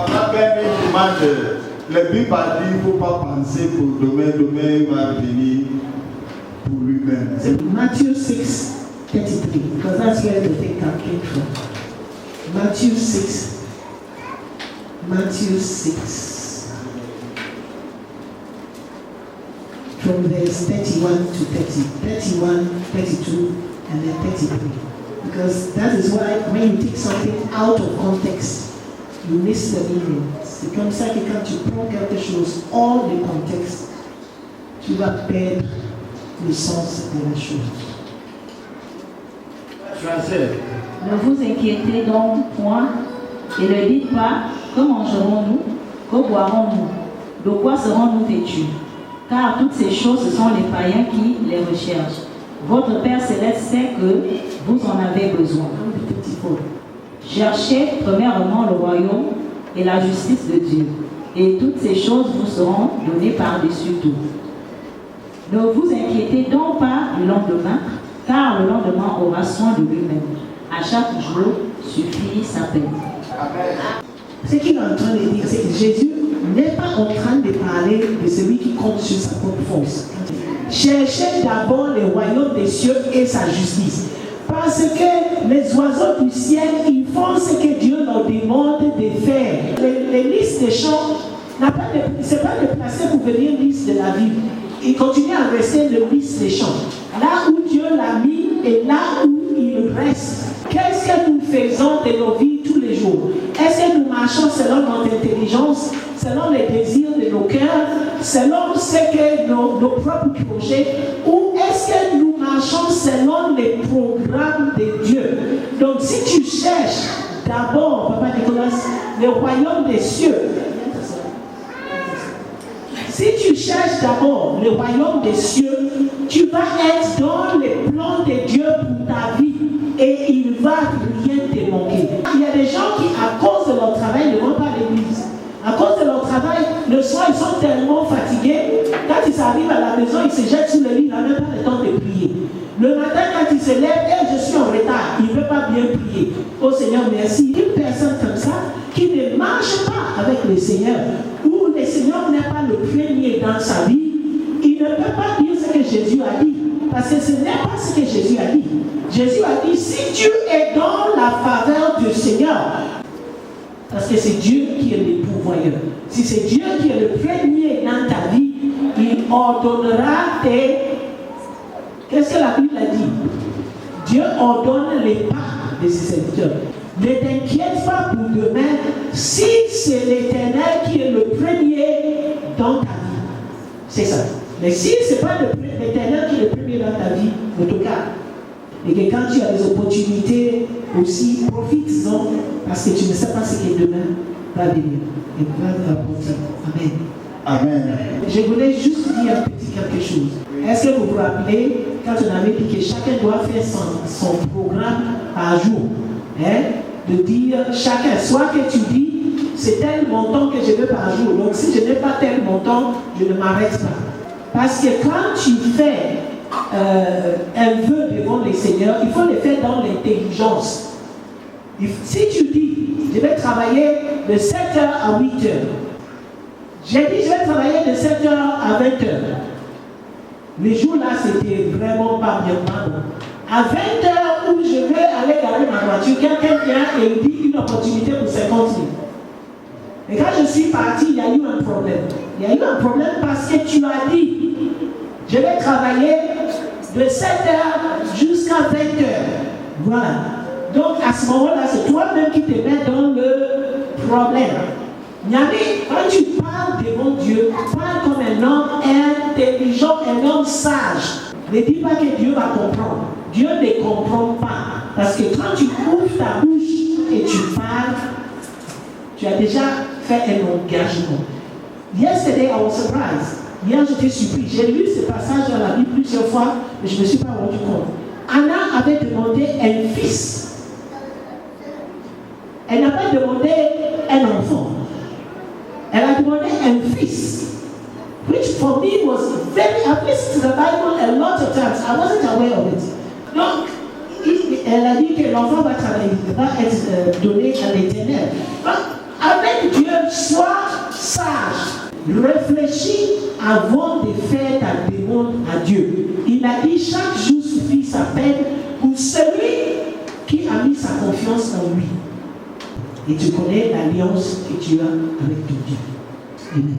Papa Ben demande, le Bible a dit, il ne faut pas penser pour demain, demain il va venir pour lui-même. C'est Matthew 6:33, because that's where the thing came from. Matthew 6. From verse 31 to 30, 31, 32, and then 33. Because that is why when you take something out of context, you miss the meaning. C'est comme ça que quand tu prends quelque chose hors du contexte, tu vas perdre le sens de la chose. Ne vous inquiétez donc point et ne dites pas que mangerons-nous, que boirons-nous, de quoi serons-nous vêtus. Car toutes ces choses, ce sont les païens qui les recherchent. Votre Père Céleste sait que vous en avez besoin. Cherchez premièrement le royaume et la justice de Dieu, et toutes ces choses vous seront données par-dessus tout. Ne vous inquiétez donc pas du lendemain, car le lendemain aura soin de lui-même. À chaque jour suffit sa peine. Ce qu'il est en train de dire, c'est que Jésus n'est pas en train de parler de celui qui compte sur sa propre force. Cherchez d'abord le royaume des cieux et sa justice. Parce que les oiseaux du ciel, ils font ce que Dieu leur demande de faire. Les listes des champs, ce n'est pas déplacé pour venir liste de la Bible. Il continue à rester le liste des champs. Là où Dieu l'a mis et là où il reste. Qu'est-ce que nous faisons de nos vies tous les jours? Est-ce que nous marchons selon notre intelligence, selon les désirs de nos cœurs, selon ce que nos propres projets, ou est-ce que nous marchons selon les programmes de Dieu? Donc si tu cherches d'abord, Papa Nicolas, le royaume des cieux, si tu cherches d'abord le royaume des cieux, tu vas être dans les plans de Dieu pour ta vie et il ne va rien te manquer. Il y a des gens qui, à cause de leur travail, ne vont pas à l'église. À cause de leur travail, le soir, ils sont tellement fatigués. Quand ils arrivent à la maison, ils se jettent sous le lit, ils n'ont même pas le temps de prier. Le matin, quand ils se lèvent, je suis en retard, il ne peut pas bien prier. Oh Seigneur, merci. Une personne comme ça, qui ne marche pas avec le Seigneur, où le Seigneur n'est pas le premier dans sa vie, il ne peut pas dire ce que Jésus a dit. Parce que ce n'est pas ce que Jésus a dit. Jésus a dit, si tu es dans la faveur du Seigneur, parce que c'est Dieu qui est le pourvoyeur. Si c'est Dieu qui est le premier dans ta vie, il ordonnera tes... Qu'est-ce que la Bible a dit? Dieu ordonne les pas de ses serviteurs. Ne t'inquiète pas pour demain si c'est l'Éternel qui est le premier dans ta vie. C'est ça. Mais si ce n'est pas l'Éternel qui est le premier dans ta vie, en tout cas, et que quand tu as des opportunités aussi, profites-en parce que tu ne sais pas ce que demain va venir et va te rapporter. Amen. Amen. Je voulais juste dire un petit quelque chose. Est-ce que vous vous rappelez quand on avait dit que chacun doit faire son programme par jour, de dire chacun, soit que tu dis c'est tel montant que je veux par jour. Donc si je n'ai pas tel montant, je ne m'arrête pas. Parce que quand tu fais un vœu devant les seigneurs, il faut le faire dans l'intelligence. Si tu dis, je vais travailler de 7h à 8h, j'ai dit, je vais travailler de 7h à 20h. Les jours-là, c'était vraiment pas bien. À 20h où je vais aller garer ma voiture, quelqu'un vient et il dit une opportunité pour 50 000. Et quand je suis parti, il y a eu un problème. Il y a eu un problème parce que tu as dit, je vais travailler de 7h jusqu'à 20h. Voilà. Donc à ce moment-là, c'est toi-même qui te mets dans le problème. Quand tu parles devant Dieu, parle comme un homme intelligent, un homme sage. Ne dis pas que Dieu va comprendre. Dieu ne comprend pas. Parce que quand tu ouvres ta bouche et tu parles, tu as déjà fait un engagement. Yesterday, I was surprised. Hier, j'étais surpris. J'ai lu ce passage dans la Bible plusieurs fois, mais je ne me suis pas rendu compte. Anna avait demandé un fils. Elle n'a pas demandé un enfant. Elle a demandé un fils. Which for me was very, I've listened to the Bible a lot of times. I wasn't aware of it. Donc, elle a dit que l'enfant va être donné à l'Éternel. Donc, avec Dieu, réfléchis avant de faire ta demande à Dieu. Il a dit chaque jour suffit sa peine pour celui qui a mis sa confiance en lui. Et tu connais l'alliance que tu as avec ton Dieu. Amen.